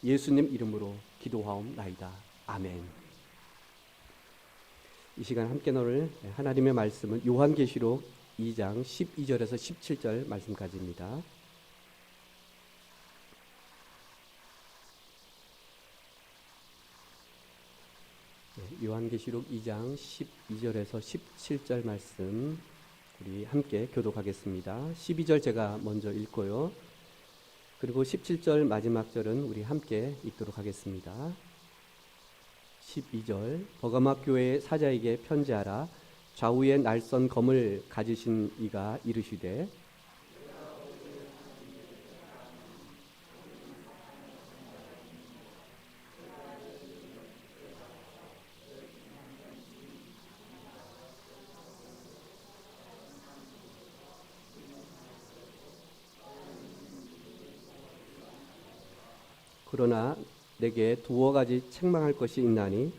예수님 이름으로 기도하옵나이다. 아멘. 이 시간 함께 나눌 하나님의 말씀은 요한계시록 2장 12절에서 17절 말씀까지입니다. 요한계시록 2장 12절에서 17절 말씀 우리 함께 교독하겠습니다. 12절 제가 먼저 읽고요. 그리고 17절 마지막 절은 우리 함께 읽도록 하겠습니다. 12절 버가마 교회의 사자에게 편지하라. 좌우에 날선 검을 가지신 이가 이르시되 그러나 내게 두어 가지 책망할 것이 있나니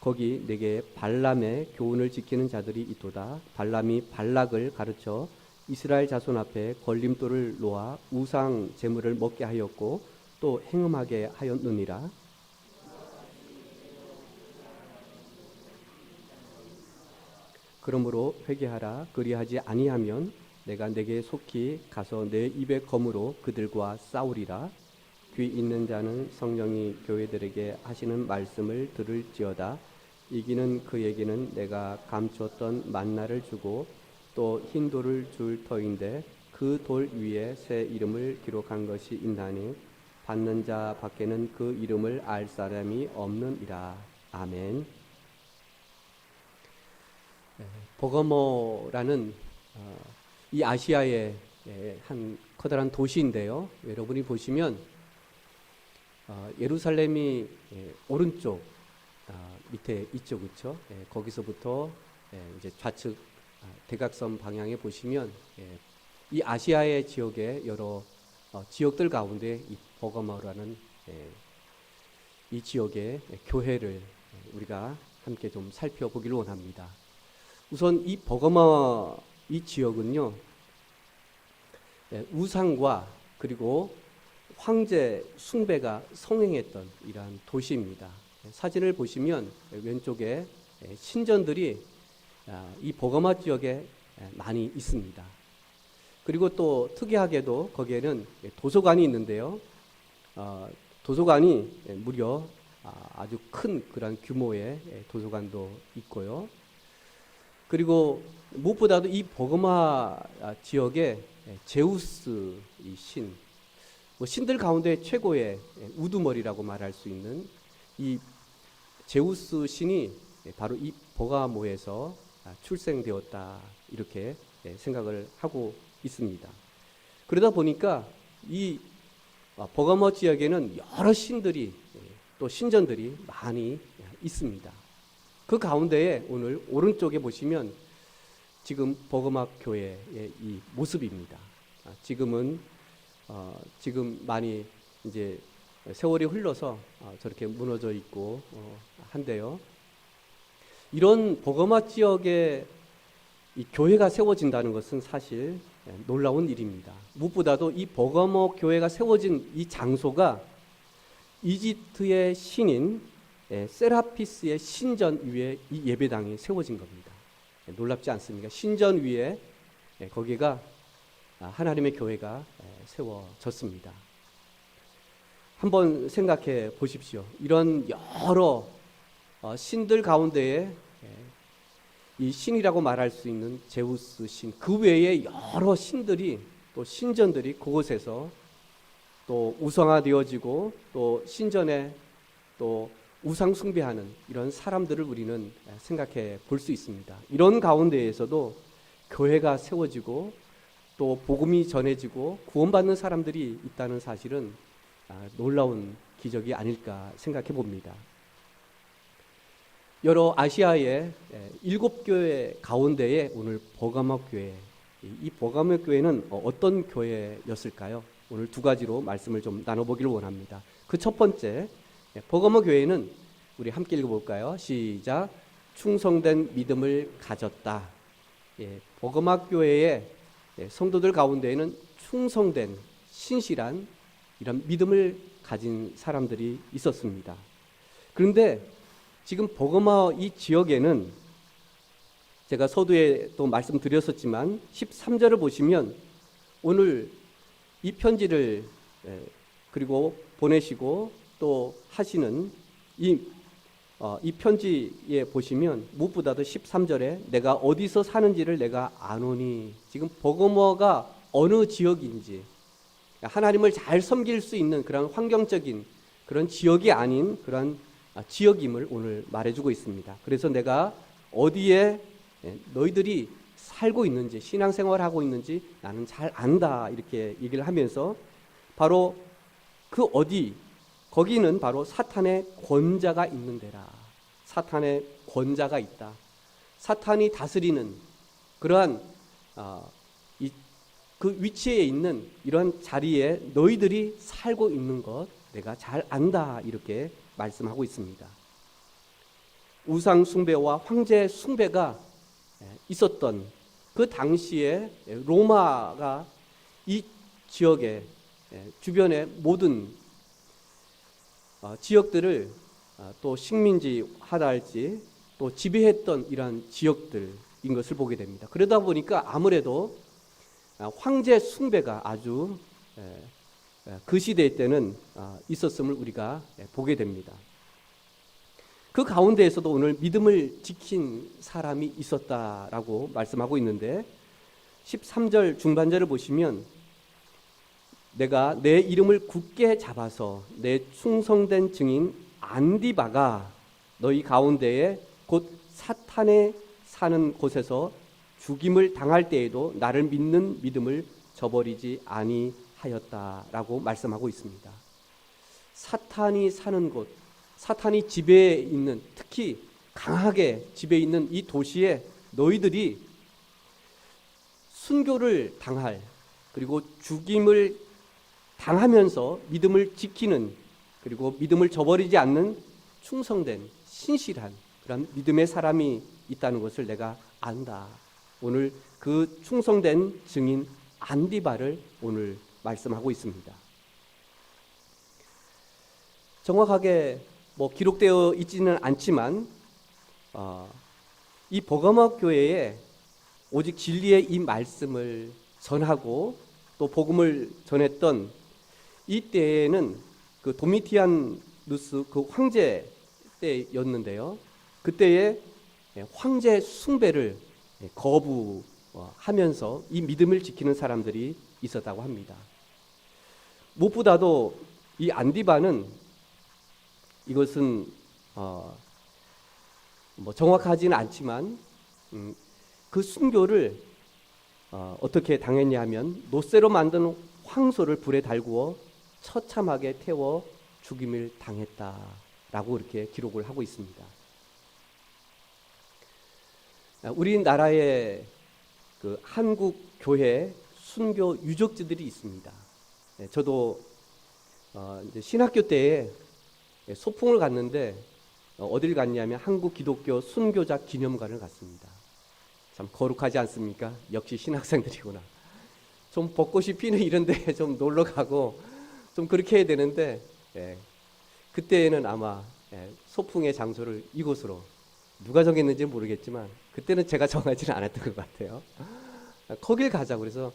거기 내게 발람의 교훈을 지키는 자들이 있도다. 발람이 발락을 가르쳐 이스라엘 자손 앞에 걸림돌을 놓아 우상 제물을 먹게 하였고 또 행음하게 하였느니라. 그러므로 회개하라. 그리하지 아니하면 내가 내게 속히 가서 내 입의 검으로 그들과 싸우리라. 귀 있는 자는 성령이 교회들에게 하시는 말씀을 들을지어다. 이기는 그에게는 내가 감추었던 만나를 주고 또 흰 돌을 줄 터인데 그 돌 위에 새 이름을 기록한 것이 있나니 받는 자 밖에는 그 이름을 알 사람이 없느니라. 아멘. 버거모라는 이 아시아의 한 커다란 도시인데요. 여러분이 보시면 예루살렘이 오른쪽 밑에 있죠, 그렇죠? 거기서부터 이제 좌측 대각선 방향에 보시면 이 아시아의 지역의 여러 지역들 가운데 이 버가모라는 이 지역의 교회를 우리가 함께 좀 살펴보기를 원합니다. 우선 이 버가모 이 지역은요, 우상과 그리고 황제 숭배가 성행했던 이러한 도시입니다. 사진을 보시면 왼쪽에 신전들이 이 버가모 지역에 많이 있습니다. 그리고 또 특이하게도 거기에는 도서관이 있는데요. 도서관이 무려 아주 큰 그런 규모의 도서관도 있고요. 그리고 무엇보다도 이 버가모 지역에 제우스 이 신, 신들 가운데 최고의 우두머리라고 말할 수 있는 이 제우스 신이 바로 이 버가모에서 출생되었다, 이렇게 생각을 하고 있습니다. 그러다 보니까 이 버가모 지역에는 여러 신들이 또 신전들이 많이 있습니다. 그 가운데에 오늘 오른쪽에 보시면 지금 버가모 교회의 이 모습입니다. 지금 많이 이제 세월이 흘러서 저렇게 무너져 있고 한데요. 이런 버가모 지역에 이 교회가 세워진다는 것은 사실 놀라운 일입니다. 무엇보다도 이 버가모 교회가 세워진 이 장소가 이집트의 신인 세라피스의 신전 위에 이 예배당이 세워진 겁니다. 놀랍지 않습니까? 신전 위에 거기가 하나님의 교회가 세워졌습니다. 한번 생각해 보십시오. 이런 여러 신들 가운데에 이 신이라고 말할 수 있는 제우스 신, 그 외에 여러 신들이 또 신전들이 그곳에서 또 우상화되어지고 또 신전에 또 우상 숭배하는 이런 사람들을 우리는 생각해 볼 수 있습니다. 이런 가운데에서도 교회가 세워지고 또 복음이 전해지고 구원받는 사람들이 있다는 사실은 놀라운 기적이 아닐까 생각해 봅니다. 여러 아시아의 7교회 가운데에 오늘 버가모 교회, 이 버가모 교회는 어떤 교회였을까요? 오늘 두 가지로 말씀을 좀 나눠보기를 원합니다. 그 첫 번째, 버가모 교회는 우리 함께 읽어볼까요? 시작. 충성된 믿음을 가졌다. 버가모 교회의 성도들 가운데에는 충성된 신실한 이런 믿음을 가진 사람들이 있었습니다. 그런데 지금 버거마 이 지역에는 제가 서두에 또 말씀드렸었지만 13절을 보시면 오늘 이 편지를 그리고 보내시고 또 하시는 이 편지에 보시면 무엇보다도 13절에 내가 어디서 사는지를 내가 아노니, 지금 버거머가 어느 지역인지, 하나님을 잘 섬길 수 있는 그런 환경적인 그런 지역이 아닌 그런 지역임을 오늘 말해주고 있습니다. 그래서 내가 어디에 너희들이 살고 있는지, 신앙생활하고 있는지 나는 잘 안다, 이렇게 얘기를 하면서 바로 그 어디, 거기는 바로 사탄의 권자가 있는 데라. 사탄의 권자가 있다. 사탄이 다스리는 그러한 그 위치에 있는 이런 자리에 너희들이 살고 있는 것 내가 잘 안다, 이렇게 말씀하고 있습니다. 우상 숭배와 황제 숭배가 있었던 그 당시에 로마가 이 지역의 주변의 모든 지역들을 또 식민지하다 할지 또 지배했던 이러한 지역들인 것을 보게 됩니다. 그러다 보니까 아무래도 황제 숭배가 아주 그 시대 때는 있었음을 우리가 보게 됩니다. 그 가운데에서도 오늘 믿음을 지킨 사람이 있었다라고 말씀하고 있는데 13절 중반절을 보시면 내가 내 이름을 굳게 잡아서 내 충성된 증인 안디바가 너희 가운데에 곧 사탄에 사는 곳에서 죽임을 당할 때에도 나를 믿는 믿음을 저버리지 아니하였다라고 말씀하고 있습니다. 사탄이 사는 곳, 사탄이 지배해 있는, 특히 강하게 지배해 있는 이 도시에 너희들이 순교를 당할, 그리고 죽임을 당하면서 믿음을 지키는, 그리고 믿음을 저버리지 않는 충성된 신실한 그런 믿음의 사람이 있다는 것을 내가 안다. 오늘 그 충성된 증인 안디바를 오늘 말씀하고 있습니다. 정확하게 기록되어 있지는 않지만 이 버가마 교회에 오직 진리의 이 말씀을 전하고 또 복음을 전했던 이때에는 그 도미티안누스 그 황제 때였는데요. 그때에 황제 숭배를 거부하면서 이 믿음을 지키는 사람들이 있었다고 합니다. 무엇보다도 이 안디바는 이것은 정확하지는 않지만 그 순교를 어떻게 당했냐 하면 노쇠로 만든 황소를 불에 달구어 처참하게 태워 죽임을 당했다라고 이렇게 기록을 하고 있습니다. 우리나라에 그 한국 교회 순교 유적지들이 있습니다. 저도 이제 신학교 때에 소풍을 갔는데 어딜 갔냐면 한국 기독교 순교자 기념관을 갔습니다. 참 거룩하지 않습니까? 역시 신학생들이구나. 좀 벚꽃이 피는 이런 데 좀 놀러 가고 좀 그렇게 해야 되는데 그때는 아마 소풍의 장소를 이곳으로 누가 정했는지 모르겠지만 그때는 제가 정하지는 않았던 것 같아요. 거길 가자고 그래서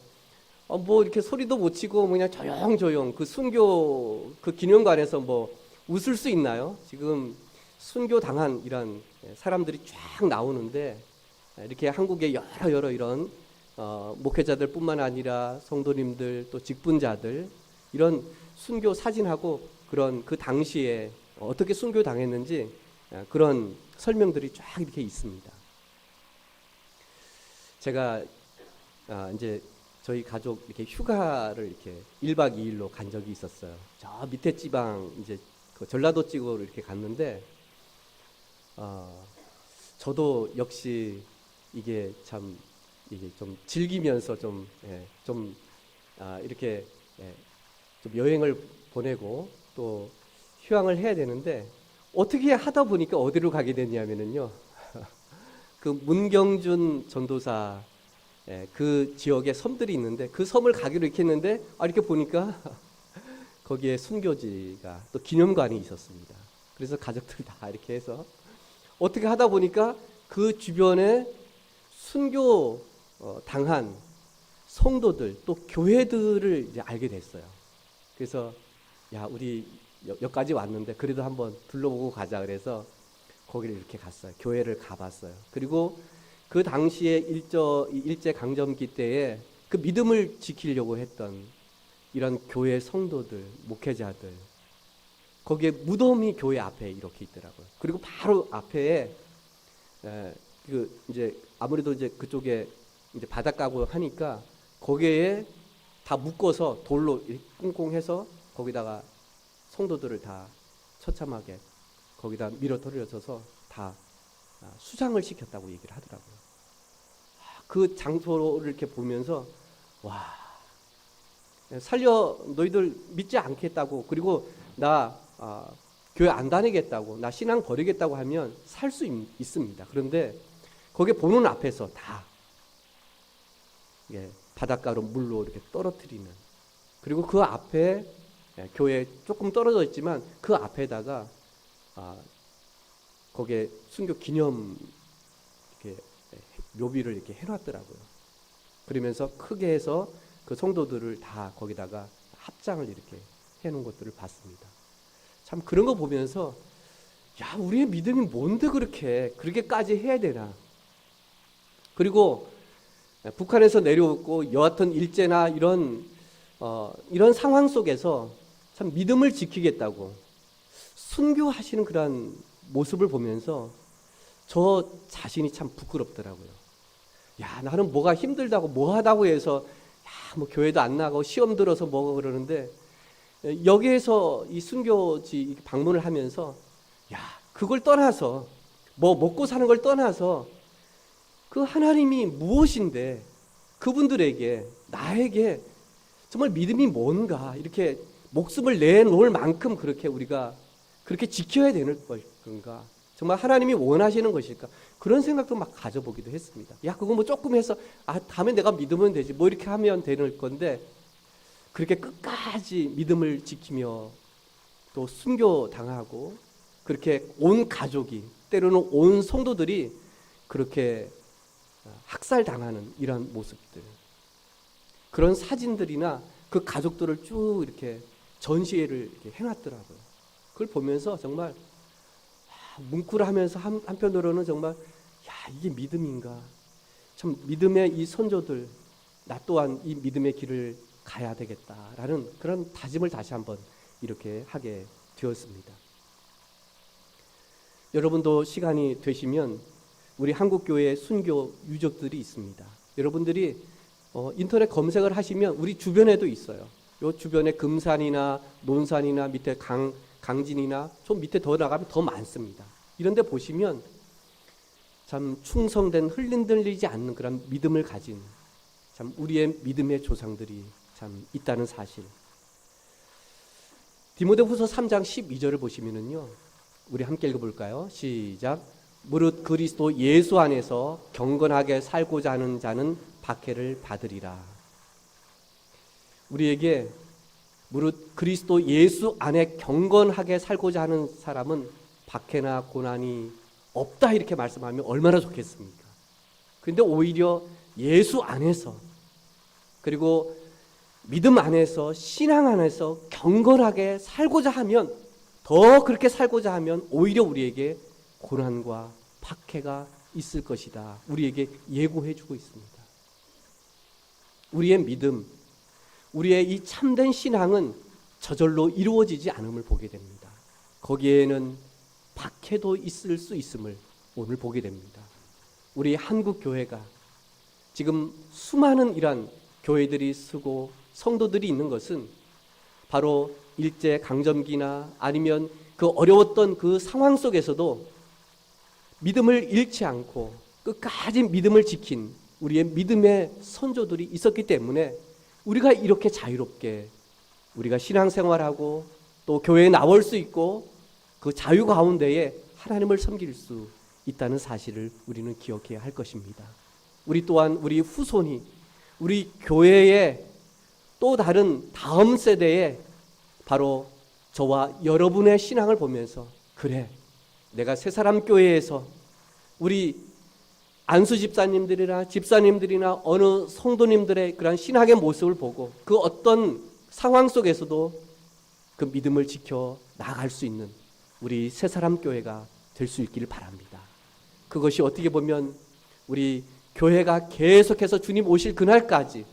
이렇게 소리도 못 치고 그냥 조용조용 그 순교 그 기념관에서 웃을 수 있나요? 지금 순교 당한 이런 사람들이 쫙 나오는데 이렇게 한국의 여러 이런 목회자들뿐만 아니라 성도님들 또 직분자들 이런 순교 사진하고 그런 그 당시에 어떻게 순교 당했는지 그런 설명들이 쫙 이렇게 있습니다. 제가 이제 저희 가족 이렇게 휴가를 이렇게 1박 2일로 간 적이 있었어요. 저 밑에 지방 이제 그 전라도 쪽으로 이렇게 갔는데 저도 역시 이게 참 이게 좀 즐기면서 좀 이렇게 좀 여행을 보내고 또 휴양을 해야 되는데 어떻게 하다 보니까 어디로 가게 됐냐면은요. 그 문경준 전도사 그 지역에 섬들이 있는데 그 섬을 가기로 이렇게 했는데 이렇게 보니까 거기에 순교지가 또 기념관이 있었습니다. 그래서 가족들 다 이렇게 해서 어떻게 하다 보니까 그 주변에 순교 당한 성도들 또 교회들을 이제 알게 됐어요. 그래서 야, 우리 여기까지 왔는데 그래도 한번 둘러보고 가자 그래서 거기를 이렇게 갔어요. 교회를 가봤어요. 그리고 그 당시에 일제 강점기 때에 그 믿음을 지키려고 했던 이런 교회 성도들, 목회자들, 거기에 무덤이 교회 앞에 이렇게 있더라고요. 그리고 바로 앞에 이제 아무래도 이제 그쪽에 이제 바닷가고 하니까 거기에 다 묶어서 돌로 꽁꽁해서 거기다가 성도들을 다 처참하게 거기다 밀어 떨어져서 다 수상을 시켰다고 얘기를 하더라고요. 그 장소를 이렇게 보면서 와, 살려 너희들 믿지 않겠다고, 그리고 나 교회 안 다니겠다고, 나 신앙 버리겠다고 하면 살 수 있습니다. 그런데 거기 보는 앞에서 다 바닷가로 물로 이렇게 떨어뜨리는, 그리고 그 앞에 교회 조금 떨어져 있지만 그 앞에다가 거기에 순교 기념 이렇게 묘비를 이렇게 해놨더라고요. 그러면서 크게 해서 그 성도들을 다 거기다가 합장을 이렇게 해놓은 것들을 봤습니다. 참 그런 거 보면서 야, 우리의 믿음이 뭔데 그렇게까지 해야 되나. 그리고 북한에서 내려오고 여하튼 일제나 이런 상황 속에서 참 믿음을 지키겠다고 순교하시는 그런 모습을 보면서 저 자신이 참 부끄럽더라고요. 야, 나는 뭐가 힘들다고 뭐 하다고 해서 뭐 교회도 안 나가고 시험 들어서 뭐가 그러는데 여기에서 이 순교지 방문을 하면서 야, 그걸 떠나서 뭐 먹고 사는 걸 떠나서 그 하나님이 무엇인데 그분들에게 나에게 정말 믿음이 뭔가 이렇게 목숨을 내놓을 만큼 그렇게 우리가 그렇게 지켜야 되는 건가, 정말 하나님이 원하시는 것일까, 그런 생각도 막 가져보기도 했습니다. 야, 그거 뭐 조금 해서 다음에 내가 믿으면 되지 뭐 이렇게 하면 되는 건데, 그렇게 끝까지 믿음을 지키며 또 순교 당하고 그렇게 온 가족이, 때로는 온 성도들이 그렇게 학살당하는 이런 모습들, 그런 사진들이나 그 가족들을 쭉 이렇게 전시회를 이렇게 해놨더라고요. 그걸 보면서 정말 뭉클하면서 한편으로는 정말 야, 이게 믿음인가, 참 믿음의 이 선조들, 나 또한 이 믿음의 길을 가야 되겠다라는 그런 다짐을 다시 한번 이렇게 하게 되었습니다. 여러분도 시간이 되시면 우리 한국교회 순교 유적들이 있습니다. 여러분들이 인터넷 검색을 하시면 우리 주변에도 있어요. 요 주변에 금산이나 논산이나 밑에 강진이나 좀 밑에 더 나가면 더 많습니다. 이런 데 보시면 참 충성된 흔들리지 않는 그런 믿음을 가진 참 우리의 믿음의 조상들이 참 있다는 사실. 디모데후서 3장 12절을 보시면은요, 우리 함께 읽어볼까요? 시작. 무릇 그리스도 예수 안에서 경건하게 살고자 하는 자는 박해를 받으리라. 우리에게 무릇 그리스도 예수 안에 경건하게 살고자 하는 사람은 박해나 고난이 없다, 이렇게 말씀하면 얼마나 좋겠습니까? 그런데 오히려 예수 안에서, 그리고 믿음 안에서, 신앙 안에서 경건하게 살고자 하면, 더 그렇게 살고자 하면 오히려 우리에게 고난과 박해가 있을 것이다, 우리에게 예고해 주고 있습니다. 우리의 믿음, 우리의 이 참된 신앙은 저절로 이루어지지 않음을 보게 됩니다. 거기에는 박해도 있을 수 있음을 오늘 보게 됩니다. 우리 한국 교회가 지금 수많은 이런 교회들이 쓰고 성도들이 있는 것은 바로 일제 강점기나 아니면 그 어려웠던 그 상황 속에서도 믿음을 잃지 않고 끝까지 믿음을 지킨 우리의 믿음의 선조들이 있었기 때문에 우리가 이렇게 자유롭게 우리가 신앙생활하고 또 교회에 나올 수 있고 그 자유 가운데에 하나님을 섬길 수 있다는 사실을 우리는 기억해야 할 것입니다. 우리 또한 우리 후손이 우리 교회의 또 다른 다음 세대에 바로 저와 여러분의 신앙을 보면서 그래, 내가 새사람 교회에서 우리 안수 집사님들이나 어느 성도님들의 그런 신학의 모습을 보고 그 어떤 상황 속에서도 그 믿음을 지켜 나갈 수 있는 우리 새사람 교회가 될 수 있기를 바랍니다. 그것이 어떻게 보면 우리 교회가 계속해서 주님 오실 그날까지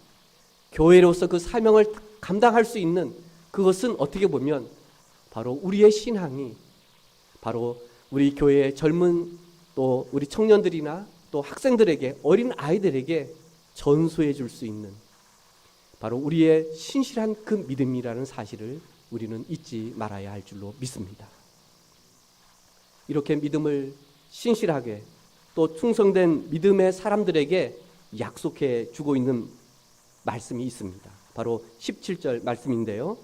교회로서 그 사명을 감당할 수 있는 그것은 어떻게 보면 바로 우리의 신앙이 바로 우리 교회의 젊은 또 우리 청년들이나 또 학생들에게 어린 아이들에게 전수해 줄 수 있는 바로 우리의 신실한 그 믿음이라는 사실을 우리는 잊지 말아야 할 줄로 믿습니다. 이렇게 믿음을 신실하게 또 충성된 믿음의 사람들에게 약속해 주고 있는 말씀이 있습니다. 바로 17절 말씀인데요.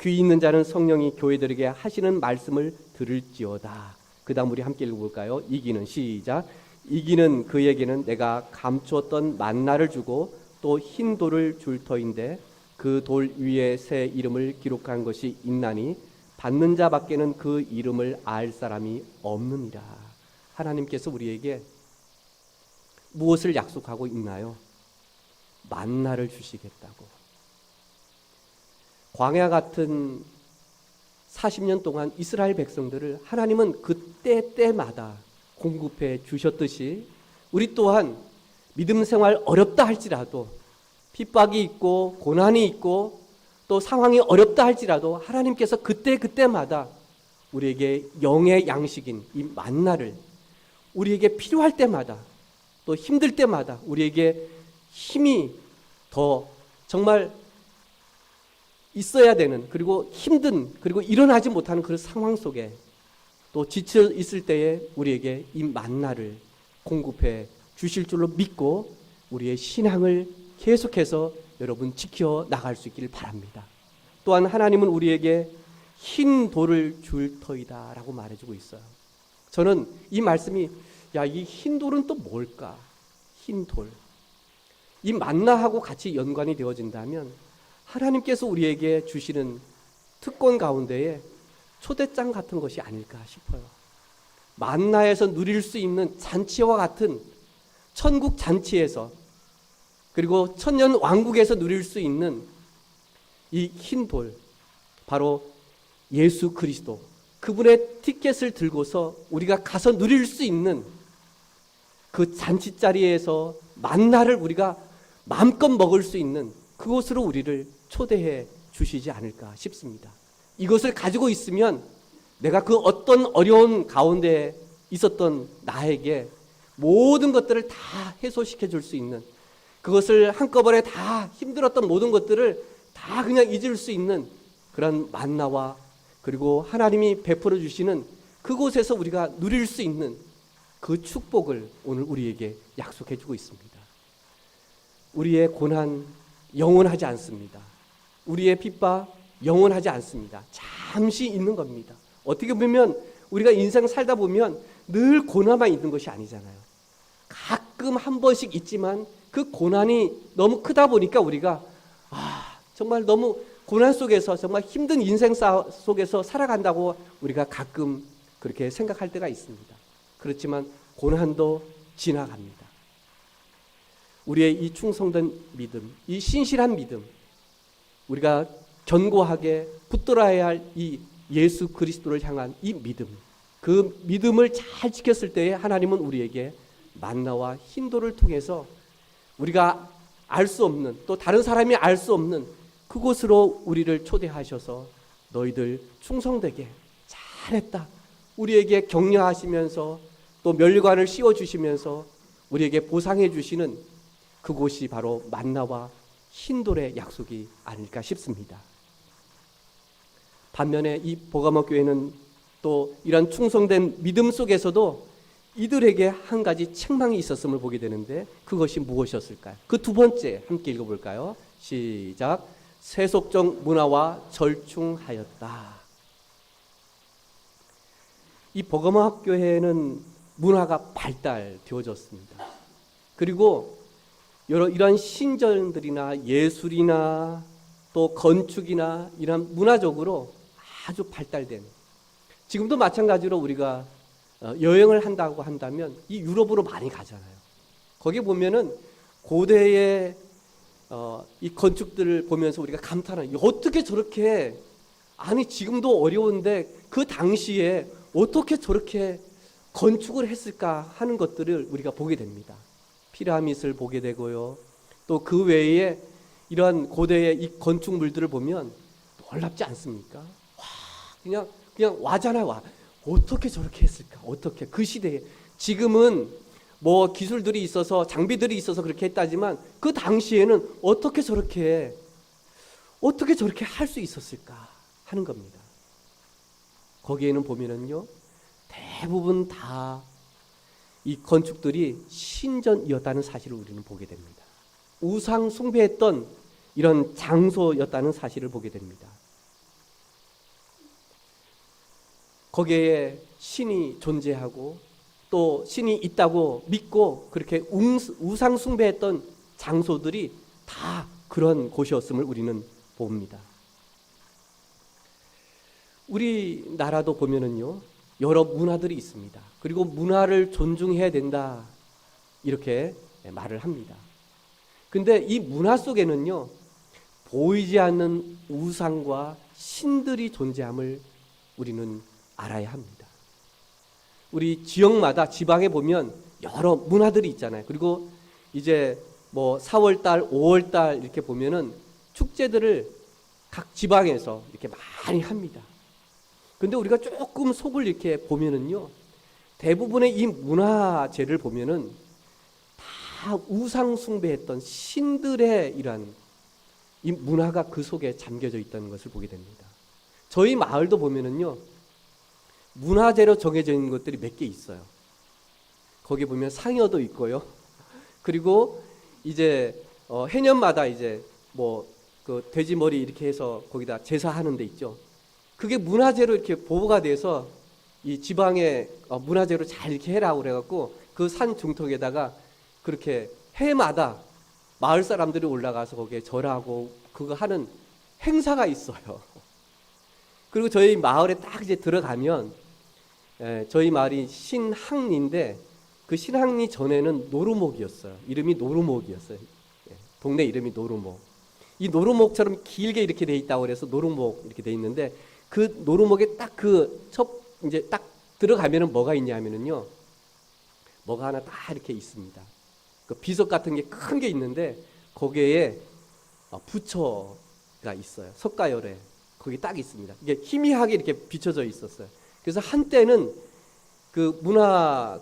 귀 있는 자는 성령이 교회들에게 하시는 말씀을 들을지어다. 그 다음 우리 함께 읽어볼까요? 이기는, 시작. 이기는 그에게는 내가 감추었던 만나를 주고 또 흰 돌을 줄 터인데 그 돌 위에 새 이름을 기록한 것이 있나니 받는 자밖에는 그 이름을 알 사람이 없느니라. 하나님께서 우리에게 무엇을 약속하고 있나요? 만나를 주시겠다고. 광야 같은 40년 동안 이스라엘 백성들을 하나님은 그때 때마다 공급해 주셨듯이 우리 또한 믿음 생활 어렵다 할지라도 핍박이 있고 고난이 있고 또 상황이 어렵다 할지라도 하나님께서 그때마다 우리에게 영의 양식인 이 만나를 우리에게 필요할 때마다 또 힘들 때마다 우리에게 힘이 더 정말 있어야 되는 그리고 힘든 그리고 일어나지 못하는 그런 상황 속에 또 지쳐 있을 때에 우리에게 이 만나를 공급해 주실 줄로 믿고 우리의 신앙을 계속해서 여러분 지켜 나갈 수 있기를 바랍니다. 또한 하나님은 우리에게 흰 돌을 줄 터이다 라고 말해주고 있어요. 저는 이 말씀이 이 흰 돌은 또 뭘까? 흰 돌. 이 만나하고 같이 연관이 되어진다면 하나님께서 우리에게 주시는 특권 가운데에 초대장 같은 것이 아닐까 싶어요. 만나에서 누릴 수 있는 잔치와 같은 천국 잔치에서 그리고 천년 왕국에서 누릴 수 있는 이 흰 돌, 바로 예수 그리스도, 그분의 티켓을 들고서 우리가 가서 누릴 수 있는 그 잔치자리에서 만나를 우리가 마음껏 먹을 수 있는 그곳으로 우리를 초대해 주시지 않을까 싶습니다. 이것을 가지고 있으면 내가 그 어떤 어려운 가운데 있었던 나에게 모든 것들을 다 해소시켜 줄 수 있는, 그것을 한꺼번에 다 힘들었던 모든 것들을 다 그냥 잊을 수 있는 그런 만나와 그리고 하나님이 베풀어 주시는 그곳에서 우리가 누릴 수 있는 그 축복을 오늘 우리에게 약속해 주고 있습니다. 우리의 고난 영원하지 않습니다. 우리의 핍박 영원하지 않습니다. 잠시 있는 겁니다. 어떻게 보면 우리가 인생 살다 보면 늘 고난만 있는 것이 아니잖아요. 가끔 한 번씩 있지만 그 고난이 너무 크다 보니까 우리가 정말 너무 고난 속에서 정말 힘든 인생 속에서 살아간다고 우리가 가끔 그렇게 생각할 때가 있습니다. 그렇지만 고난도 지나갑니다. 우리의 이 충성된 믿음, 이 신실한 믿음, 우리가 견고하게 붙들어야 할 이 예수 그리스도를 향한 이 믿음, 그 믿음을 잘 지켰을 때에 하나님은 우리에게 만나와 흰돌을 통해서 우리가 알 수 없는, 또 다른 사람이 알 수 없는 그곳으로 우리를 초대하셔서 너희들 충성되게 잘했다, 우리에게 격려하시면서 또 멸관을 씌워주시면서 우리에게 보상해 주시는 그곳이 바로 만나와 흰돌의 약속이 아닐까 싶습니다. 반면에 이 버가모 교회는 또 이런 충성된 믿음 속에서도 이들에게 한 가지 책망이 있었음을 보게 되는데 그것이 무엇이었을까요? 그 두 번째 함께 읽어볼까요? 시작. 세속적 문화와 절충하였다. 이 버가모 학교에는 문화가 발달되어졌습니다. 그리고 이런 신전들이나 예술이나 또 건축이나 이런 문화적으로 아주 발달된, 지금도 마찬가지로 우리가 여행을 한다고 한다면 이 유럽으로 많이 가잖아요. 거기 보면은 고대의 이 건축들을 보면서 우리가 감탄하는, 어떻게 저렇게, 아니 지금도 어려운데 그 당시에 어떻게 저렇게 건축을 했을까 하는 것들을 우리가 보게 됩니다. 피라밋을 보게 되고요. 또 그 외에 이러한 고대의 이 건축물들을 보면 놀랍지 않습니까? 와, 그냥 와잖아, 와. 어떻게 저렇게 했을까? 어떻게 그 시대에, 지금은 뭐 기술들이 있어서 장비들이 있어서 그렇게 했다지만 그 당시에는 어떻게 저렇게 할 수 있었을까 하는 겁니다. 거기에는 보면은요, 대부분 다 이 건축들이 신전이었다는 사실을 우리는 보게 됩니다. 우상 숭배했던 이런 장소였다는 사실을 보게 됩니다. 거기에 신이 존재하고 또 신이 있다고 믿고 그렇게 우상 숭배했던 장소들이 다 그런 곳이었음을 우리는 봅니다. 우리나라도 보면은요, 여러 문화들이 있습니다. 그리고 문화를 존중해야 된다, 이렇게 말을 합니다. 근데 이 문화 속에는요, 보이지 않는 우상과 신들이 존재함을 우리는 알아야 합니다. 우리 지역마다, 지방에 보면 여러 문화들이 있잖아요. 그리고 이제 뭐 4월달, 5월달 이렇게 보면은 축제들을 각 지방에서 이렇게 많이 합니다. 근데 우리가 조금 속을 이렇게 보면은요, 대부분의 이 문화재를 보면은 다 우상 숭배했던 신들의 이러한 이 문화가 그 속에 잠겨져 있다는 것을 보게 됩니다. 저희 마을도 보면은요, 문화재로 정해져 있는 것들이 몇 개 있어요. 거기 보면 상여도 있고요. 그리고 이제 해년마다 이제 뭐 그 돼지 머리 이렇게 해서 거기다 제사하는 데 있죠. 그게 문화재로 이렇게 보호가 돼서 이 지방에 문화재로 잘 이렇게 해라고 그래갖고 그 산 중턱에다가 그렇게 해마다 마을 사람들이 올라가서 거기에 절하고 그거 하는 행사가 있어요. 그리고 저희 마을에 딱 이제 들어가면, 저희 마을이 신항리인데 그 신항리 전에는 노루목이었어요. 이름이 노루목이었어요. 동네 이름이 노루목. 이 노루목처럼 길게 이렇게 돼 있다고 그래서 노루목 이렇게 돼 있는데, 그 노루목에 딱 이제 딱 들어가면은 뭐가 있냐면은요, 뭐가 하나 딱 이렇게 있습니다. 그 비석 같은 게 큰 게 있는데 거기에 부처가 있어요. 석가열에 거기 딱 있습니다. 이게 희미하게 이렇게 비춰져 있었어요. 그래서 한때는 그 문화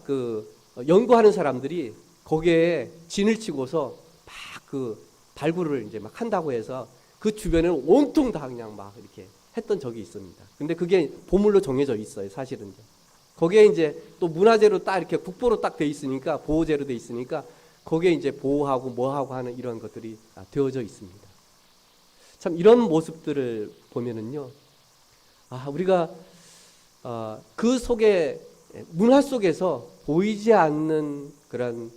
연구하는 사람들이 거기에 진을 치고서 막 그 발굴을 이제 막 한다고 해서 그 주변에는 온통 다 그냥 막 이렇게 했던 적이 있습니다. 근데 그게 보물로 정해져 있어요, 사실은. 거기에 이제 또 문화재로 딱 이렇게 국보로 딱 돼 있으니까, 보호재로 돼 있으니까 거기에 이제 보호하고 뭐하고 하는 이런 것들이 되어져 있습니다. 참 이런 모습들을 보면은요, 우리가 그 속에, 문화 속에서 보이지 않는 그런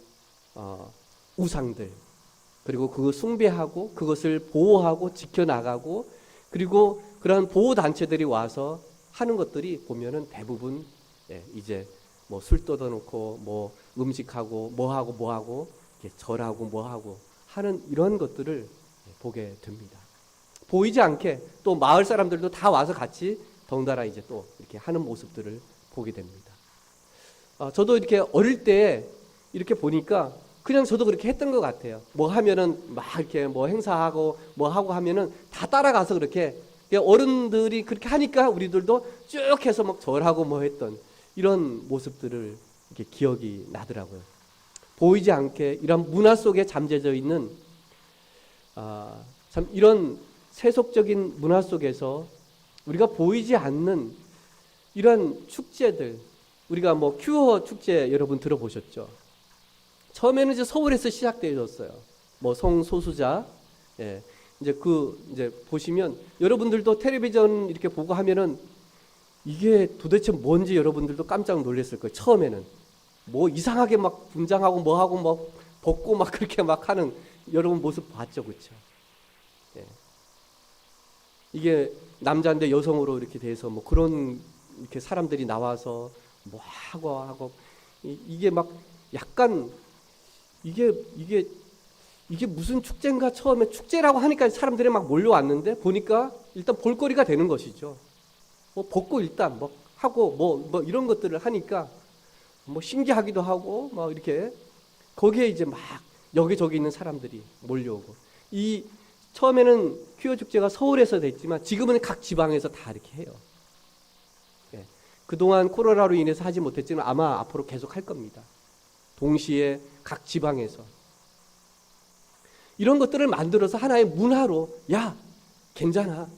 우상들, 그리고 그걸 숭배하고 그것을 보호하고 지켜나가고, 그리고 그런 보호단체들이 와서 하는 것들이 보면은 대부분 이제 뭐 술 떠다놓고 뭐 음식하고 뭐하고 이렇게 절하고 뭐하고 하는 이런 것들을 보게 됩니다. 보이지 않게 또 마을 사람들도 다 와서 같이 덩달아 이제 또 이렇게 하는 모습들을 보게 됩니다. 저도 이렇게 어릴 때 이렇게 보니까 그냥 저도 그렇게 했던 것 같아요. 뭐 하면은 막 이렇게 뭐 행사하고 뭐 하고 하면은 다 따라가서 그렇게, 어른들이 그렇게 하니까 우리들도 쭉 해서 막 절하고 뭐 했던 이런 모습들을 이렇게 기억이 나더라고요. 보이지 않게 이런 문화 속에 잠재져 있는 참 이런 세속적인 문화 속에서 우리가 보이지 않는 이런 축제들, 우리가 뭐 큐어 축제 여러분 들어보셨죠? 처음에는 이제 서울에서 시작되었어요. 뭐 성소수자, 이제 보시면 여러분들도 텔레비전 이렇게 보고 하면은 이게 도대체 뭔지 여러분들도 깜짝 놀랐을 거예요. 처음에는 뭐 이상하게 막 분장하고 뭐하고 막 벗고 막 그렇게 막 하는 여러분 모습 봤죠, 그렇죠? 이게 남자인데 여성으로 이렇게 돼서 뭐 그런 이렇게 사람들이 나와서 뭐 하고 이게 막 약간 이게 무슨 축제인가 처음에 축제라고 하니까 사람들이 막 몰려왔는데 보니까 일단 볼거리가 되는 것이죠. 뭐 벗고 일단 뭐 하고 뭐 이런 것들을 하니까 뭐 신기하기도 하고 뭐 이렇게 거기에 이제 막 여기저기 있는 사람들이 몰려오고 이 처음에는 퀴어 축제가 서울에서 됐지만 지금은 각 지방에서 다 이렇게 해요. 예. 그동안 코로나로 인해서 하지 못했지만 아마 앞으로 계속 할 겁니다. 동시에 각 지방에서 이런 것들을 만들어서 하나의 문화로 야 괜찮아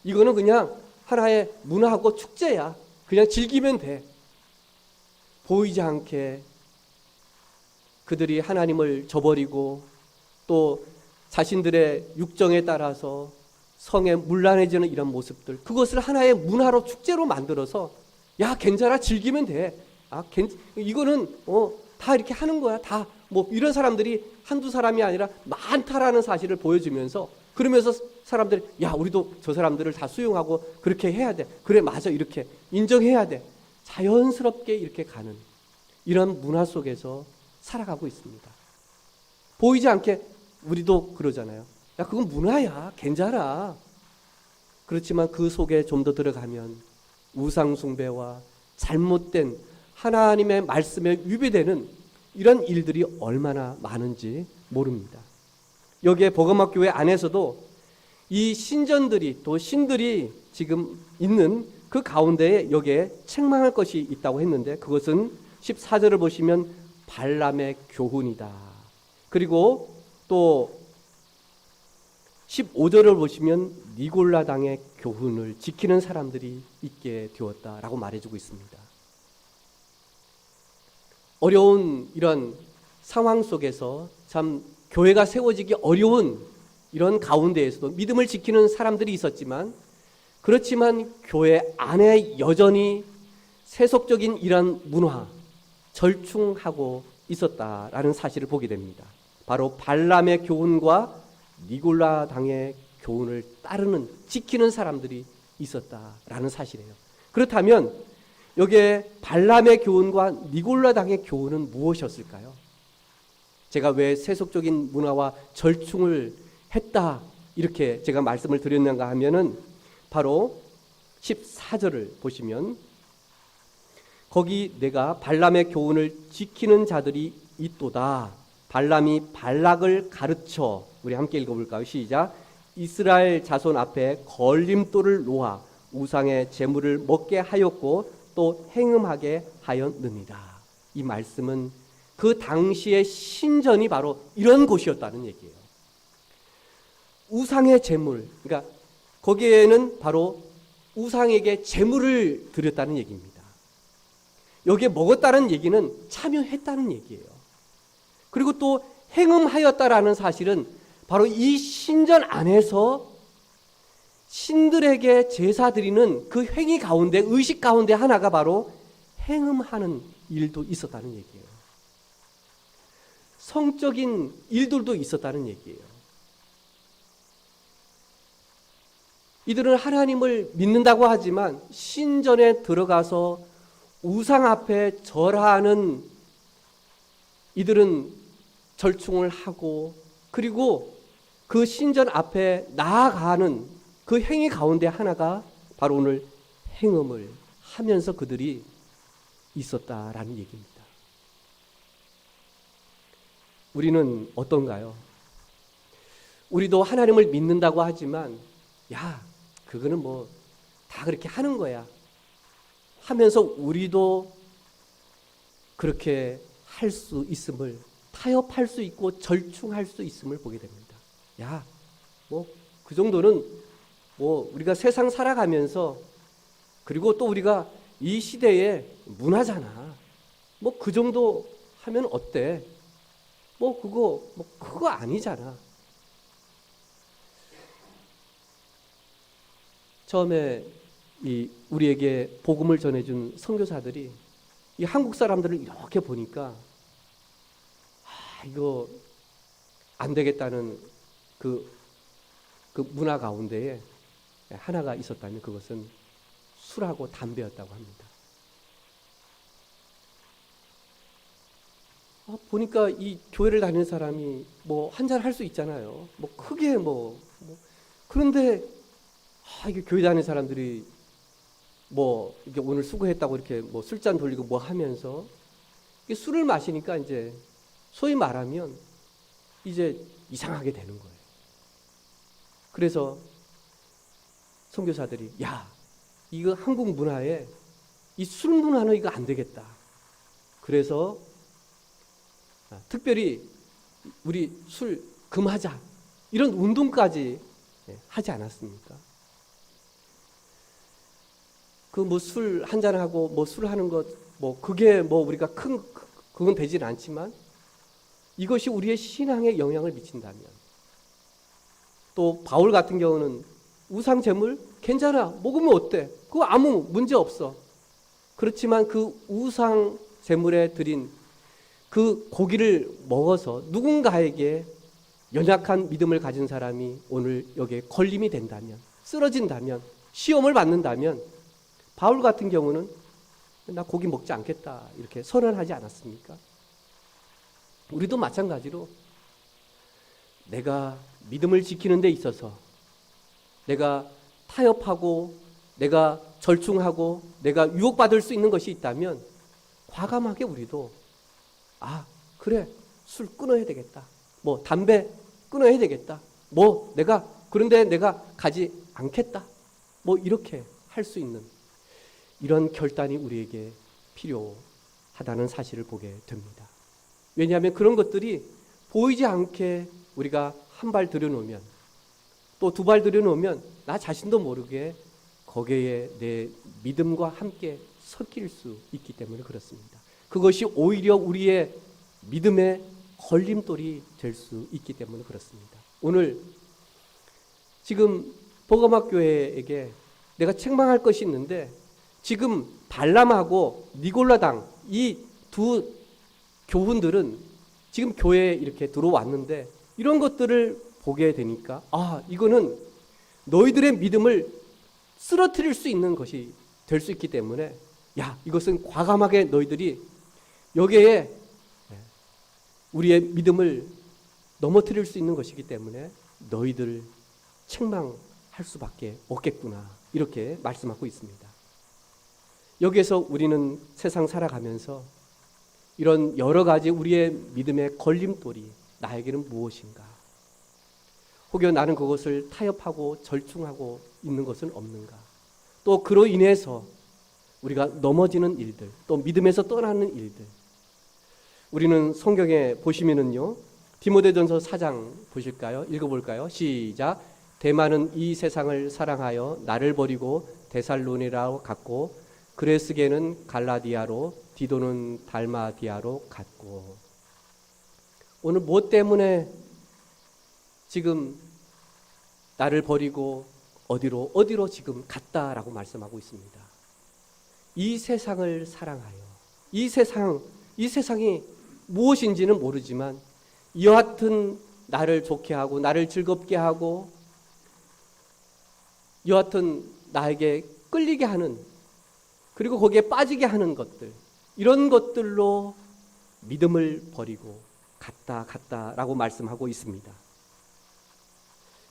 이거는 그냥 하나의 문화하고 축제야 그냥 즐기면 돼 보이지 않게 그들이 하나님을 저버리고 또 자신들의 육정에 따라서 성에 문란해지는 이런 모습들 그것을 하나의 문화로 축제로 만들어서 야 괜찮아 즐기면 돼 이거는 다 이렇게 하는 거야 다 뭐 이런 사람들이 한두 사람이 아니라 많다라는 사실을 보여주면서 그러면서 사람들이 야 우리도 저 사람들을 다 수용하고 그렇게 해야 돼 그래 맞아 이렇게 인정해야 돼 자연스럽게 이렇게 가는 이런 문화 속에서 살아가고 있습니다. 보이지 않게 우리도 그러잖아요. 야 그건 문화야 괜찮아. 그렇지만 그 속에 좀 더 들어가면 우상 숭배와 잘못된 하나님의 말씀에 위배되는 이런 일들이 얼마나 많은지 모릅니다. 여기에 버가모 교회 안에서도 이 신전들이 또 신들이 지금 있는 그 가운데에 여기에 책망할 것이 있다고 했는데 그것은 14절을 보시면 발람의 교훈이다. 그리고 또 15절을 보시면 니골라당의 교훈을 지키는 사람들이 있게 되었다라고 말해주고 있습니다. 어려운 이런 상황 속에서 참 교회가 세워지기 어려운 이런 가운데에서도 믿음을 지키는 사람들이 있었지만 그렇지만 교회 안에 여전히 세속적인 이런 문화 절충하고 있었다라는 사실을 보게 됩니다. 바로 발람의 교훈과 니골라 당의 교훈을 따르는 지키는 사람들이 있었다라는 사실이에요. 그렇다면 여기에 발람의 교훈과 니골라 당의 교훈은 무엇이었을까요? 제가 왜 세속적인 문화와 절충을 했다 이렇게 제가 말씀을 드렸는가 하면은 바로 14절을 보시면 거기 내가 발람의 교훈을 지키는 자들이 있도다. 발람이 발락을 가르쳐 우리 함께 읽어볼까요? 시작. 이스라엘 자손 앞에 걸림돌을 놓아 우상의 제물을 먹게 하였고 또 행음하게 하였느니라. 이 말씀은 그 당시의 신전이 바로 이런 곳이었다는 얘기예요. 우상의 제물, 그러니까 거기에는 바로 우상에게 제물을 드렸다는 얘기입니다. 여기에 먹었다는 얘기는 참여했다는 얘기예요. 그리고 또 행음하였다라는 사실은 바로 이 신전 안에서 신들에게 제사 드리는 그 행위 가운데 의식 가운데 하나가 바로 행음하는 일도 있었다는 얘기예요. 성적인 일들도 있었다는 얘기예요. 이들은 하나님을 믿는다고 하지만 신전에 들어가서 우상 앞에 절하는 이들은 절충을 하고 그리고 그 신전 앞에 나아가는 그 행위 가운데 하나가 바로 오늘 행음을 하면서 그들이 있었다라는 얘기입니다. 우리는 어떤가요? 우리도 하나님을 믿는다고 하지만 야 그거는 뭐 다 그렇게 하는 거야 하면서 우리도 그렇게 할 수 있음을 타협할 수 있고 절충할 수 있음을 보게 됩니다. 야 뭐 그 정도는 뭐 우리가 세상 살아가면서 그리고 또 우리가 이 시대의 문화잖아. 뭐 그 정도 하면 어때? 뭐 그거 아니잖아. 처음에 이 우리에게 복음을 전해준 선교사들이 이 한국 사람들을 이렇게 보니까 이거 안 되겠다는 그 문화 가운데에 하나가 있었다면 그것은 술하고 담배였다고 합니다. 보니까 이 교회를 다니는 사람이 뭐 한잔 할 수 있잖아요. 뭐 크게 그런데 이게 교회 다니는 사람들이 뭐 이게 오늘 수고했다고 이렇게 뭐 술잔 돌리고 뭐 하면서 이게 술을 마시니까 이제 소위 말하면 이제 이상하게 되는 거예요. 그래서 선교사들이 이거 한국 문화에 이 술 문화는 이거 안 되겠다. 그래서 특별히 우리 술 금하자 이런 운동까지 하지 않았습니까? 그 뭐 술 한잔하고 뭐 술 하는 것 그게 우리가 그건 되지는 않지만 이것이 우리의 신앙에 영향을 미친다면, 또 바울 같은 경우는 우상 제물 괜찮아 먹으면 어때? 그거 아무 문제 없어. 그렇지만 그 우상 제물에 드린 그 고기를 먹어서 누군가에게 연약한 믿음을 가진 사람이 오늘 여기에 걸림이 된다면, 쓰러진다면, 시험을 받는다면 바울 같은 경우는 나 고기 먹지 않겠다 이렇게 선언하지 않았습니까? 우리도 마찬가지로 내가 믿음을 지키는 데 있어서 내가 타협하고 내가 절충하고 내가 유혹받을 수 있는 것이 있다면 과감하게 우리도 그래 술 끊어야 되겠다, 담배 끊어야 되겠다, 그런데 내가 가지 않겠다, 이렇게 할 수 있는 이런 결단이 우리에게 필요하다는 사실을 보게 됩니다. 왜냐하면 그런 것들이 보이지 않게 우리가 한 발 들여놓으면, 또 두 발 들여놓으면 나 자신도 모르게 거기에 내 믿음과 함께 섞일 수 있기 때문에 그렇습니다. 그것이 오히려 우리의 믿음의 걸림돌이 될 수 있기 때문에 그렇습니다. 오늘 지금 복음학 교회에게 내가 책망할 것이 있는데, 지금 발람하고 니골라당 이 두 교훈들은 지금 교회에 이렇게 들어왔는데 이런 것들을 보게 되니까 이거는 너희들의 믿음을 쓰러뜨릴 수 있는 것이 될 수 있기 때문에 이것은 과감하게 너희들이 여기에 우리의 믿음을 넘어뜨릴 수 있는 것이기 때문에 너희들 책망할 수밖에 없겠구나, 이렇게 말씀하고 있습니다. 여기에서 우리는 세상 살아가면서 이런 여러 가지 우리의 믿음의 걸림돌이 나에게는 무엇인가, 혹여 나는 그것을 타협하고 절충하고 있는 것은 없는가, 또 그로 인해서 우리가 넘어지는 일들, 또 믿음에서 떠나는 일들, 우리는 성경에 보시면은요, 디모데전서 4장 보실까요? 읽어볼까요? 시작. 대만은 이 세상을 사랑하여 나를 버리고 데살로니라로 갔고 그레스게는 갈라디아로 디도는 달마디아로 갔고. 오늘 무엇 때문에 지금 나를 버리고 어디로 지금 갔다라고 말씀하고 있습니다. 이 세상을 사랑하여, 이 세상이 무엇인지는 모르지만 여하튼 나를 좋게 하고 나를 즐겁게 하고 여하튼 나에게 끌리게 하는, 그리고 거기에 빠지게 하는 것들, 이런 것들로 믿음을 버리고 갔다라고 말씀하고 있습니다.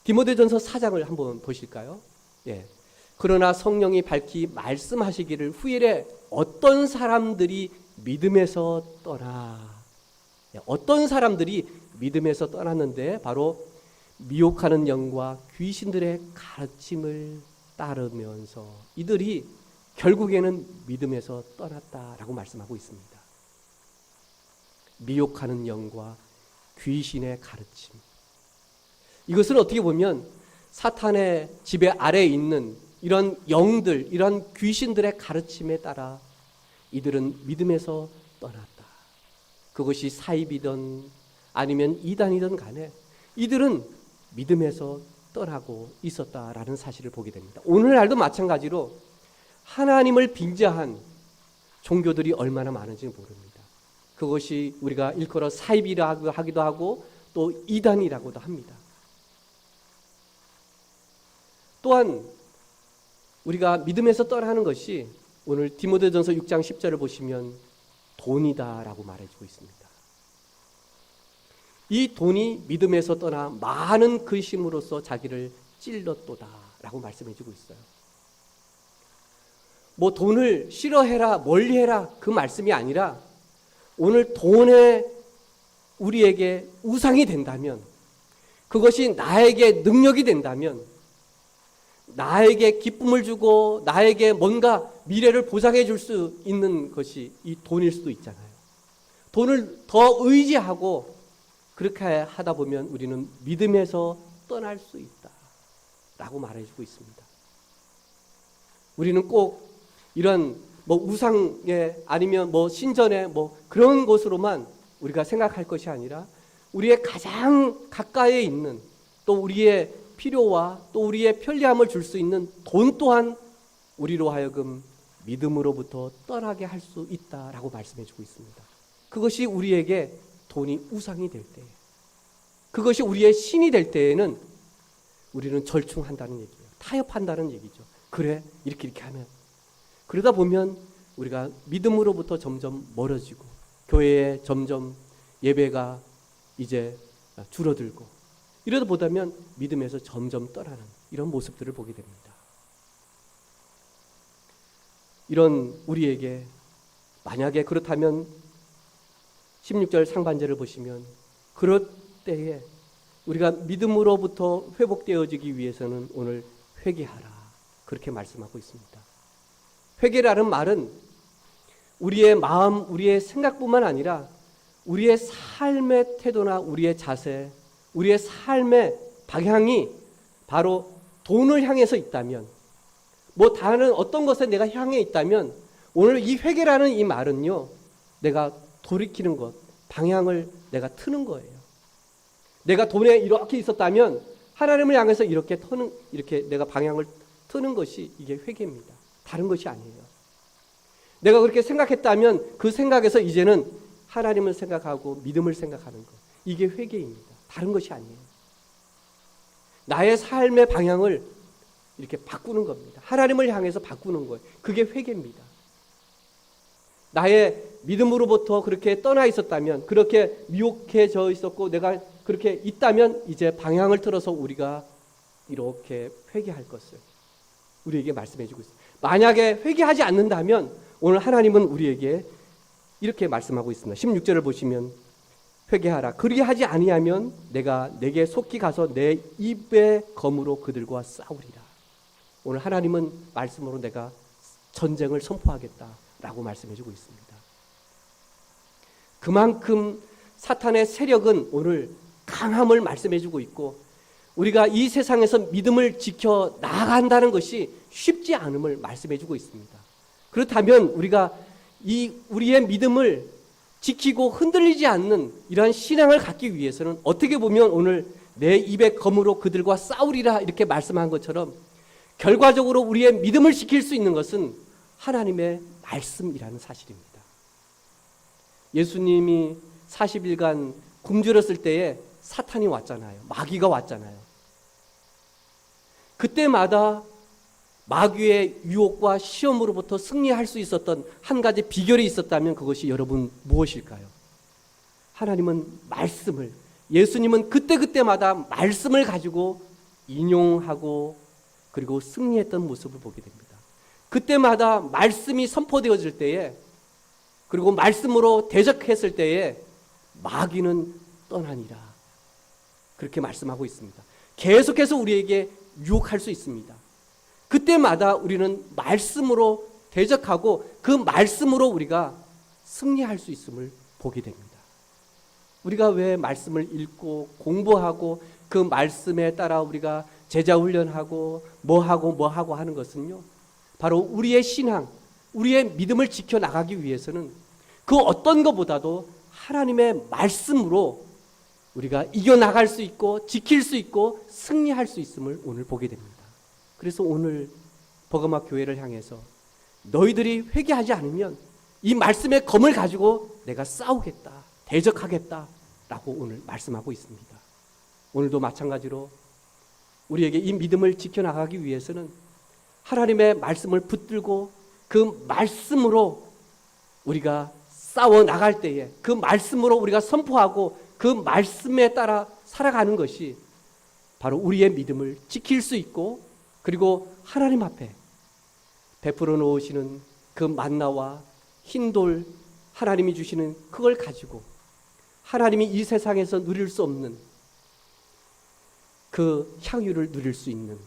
디모데전서 4장을 한번 보실까요? 그러나 성령이 밝히 말씀하시기를 후일에 어떤 사람들이 믿음에서 어떤 사람들이 믿음에서 떠났는데 바로 미혹하는 영과 귀신들의 가르침을 따르면서 이들이 결국에는 믿음에서 떠났다라고 말씀하고 있습니다. 미혹하는 영과 귀신의 가르침, 이것은 어떻게 보면 사탄의 지배 아래에 있는 이런 영들, 이런 귀신들의 가르침에 따라 이들은 믿음에서 떠났다. 그것이 사입이든 아니면 이단이든 간에 이들은 믿음에서 떠나고 있었다라는 사실을 보게 됩니다. 오늘날도 마찬가지로 하나님을 빙자한 종교들이 얼마나 많은지 모릅니다. 그것이 우리가 일컬어 사입이라고 하기도 하고 또 이단이라고도 합니다. 또한 우리가 믿음에서 떠나는 것이 오늘 디모데전서 6장 10절을 보시면 돈이다라고 말해주고 있습니다. 이 돈이 믿음에서 떠나 많은 근심으로써 자기를 찔렀도다라고 말씀해주고 있어요. 뭐 돈을 싫어해라, 멀리해라 그 말씀이 아니라 오늘 돈에 우리에게 우상이 된다면, 그것이 나에게 능력이 된다면, 나에게 기쁨을 주고 나에게 뭔가 미래를 보장해 줄 수 있는 것이 이 돈일 수도 있잖아요. 돈을 더 의지하고 그렇게 하다 보면 우리는 믿음에서 떠날 수 있다라고 말해주고 있습니다. 우리는 꼭 이런 뭐 우상에 아니면 뭐 신전에 뭐 그런 곳으로만 우리가 생각할 것이 아니라 우리의 가장 가까이에 있는, 또 우리의 필요와 또 우리의 편리함을 줄 수 있는 돈 또한 우리로 하여금 믿음으로부터 떠나게 할 수 있다라고 말씀해 주고 있습니다. 그것이 우리에게 돈이 우상이 될 때, 그것이 우리의 신이 될 때에는 우리는 절충한다는 얘기예요. 타협한다는 얘기죠. 그래, 이렇게 하면. 그러다 보면 우리가 믿음으로부터 점점 멀어지고 교회에 점점 예배가 이제 줄어들고, 이러다 보다면 믿음에서 점점 떠나는 이런 모습들을 보게 됩니다. 이런 우리에게 만약에 그렇다면 16절 상반절을 보시면 그럴 때에 우리가 믿음으로부터 회복되어지기 위해서는 오늘 회개하라, 그렇게 말씀하고 있습니다. 회개라는 말은 우리의 마음, 우리의 생각뿐만 아니라 우리의 삶의 태도나 우리의 자세, 우리의 삶의 방향이 바로 돈을 향해서 있다면, 뭐 다른 어떤 것에 내가 향해 있다면 오늘 이 회개라는 이 말은요, 내가 돌이키는 것, 방향을 내가 트는 거예요. 내가 돈에 이렇게 있었다면 하나님을 향해서 이렇게 내가 방향을 트는 것이 이게 회개입니다. 다른 것이 아니에요. 내가 그렇게 생각했다면 그 생각에서 이제는 하나님을 생각하고 믿음을 생각하는 것, 이게 회개입니다. 다른 것이 아니에요. 나의 삶의 방향을 이렇게 바꾸는 겁니다. 하나님을 향해서 바꾸는 거예요. 그게 회개입니다. 나의 믿음으로부터 그렇게 떠나 있었다면, 그렇게 미혹해져 있었고 내가 그렇게 있다면 이제 방향을 틀어서 우리가 이렇게 회개할 것을 우리에게 말씀해 주고 있습니다. 만약에 회개하지 않는다면 오늘 하나님은 우리에게 이렇게 말씀하고 있습니다. 16절을 보시면 회개하라. 그리하지 아니하면 내가 내게 속히 가서 내 입의 검으로 그들과 싸우리라. 오늘 하나님은 말씀으로 내가 전쟁을 선포하겠다라고 말씀해 주고 있습니다. 그만큼 사탄의 세력은 오늘 강함을 말씀해 주고 있고, 우리가 이 세상에서 믿음을 지켜 나아간다는 것이 쉽지 않음을 말씀해 주고 있습니다. 그렇다면 우리가 우리의 믿음을 지키고 흔들리지 않는 이러한 신앙을 갖기 위해서는 어떻게 보면 오늘 내 입의 검으로 그들과 싸우리라 이렇게 말씀한 것처럼 결과적으로 우리의 믿음을 지킬 수 있는 것은 하나님의 말씀이라는 사실입니다. 예수님이 40일간 굶주렸을 때에 사탄이 왔잖아요. 마귀가 왔잖아요. 그때마다 마귀의 유혹과 시험으로부터 승리할 수 있었던 한 가지 비결이 있었다면 그것이 여러분 무엇일까요? 하나님은 말씀을, 예수님은 그때그때마다 말씀을 가지고 인용하고 그리고 승리했던 모습을 보게 됩니다. 그때마다 말씀이 선포되어질 때에, 그리고 말씀으로 대적했을 때에 마귀는 떠나니라, 그렇게 말씀하고 있습니다. 계속해서 우리에게 유혹할 수 있습니다. 그때마다 우리는 말씀으로 대적하고 그 말씀으로 우리가 승리할 수 있음을 보게 됩니다. 우리가 왜 말씀을 읽고 공부하고 그 말씀에 따라 우리가 제자 훈련하고 뭐하고 하는 것은요, 바로 우리의 신앙, 우리의 믿음을 지켜나가기 위해서는 그 어떤 것보다도 하나님의 말씀으로 우리가 이겨나갈 수 있고 지킬 수 있고 승리할 수 있음을 오늘 보게 됩니다. 그래서 오늘 버가마 교회를 향해서 너희들이 회개하지 않으면 이 말씀의 검을 가지고 내가 싸우겠다, 대적하겠다 라고 오늘 말씀하고 있습니다. 오늘도 마찬가지로 우리에게 이 믿음을 지켜나가기 위해서는 하나님의 말씀을 붙들고 그 말씀으로 우리가 싸워 나갈 때에 그 말씀으로 우리가 선포하고 그 말씀에 따라 살아가는 것이 바로 우리의 믿음을 지킬 수 있고, 그리고 하나님 앞에 베풀어 놓으시는 그 만나와 흰돌, 하나님이 주시는 그걸 가지고 하나님이 이 세상에서 누릴 수 없는 그 향유를 누릴 수 있는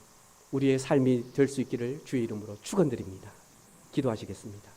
우리의 삶이 될 수 있기를 주의 이름으로 축원드립니다. 기도하시겠습니다.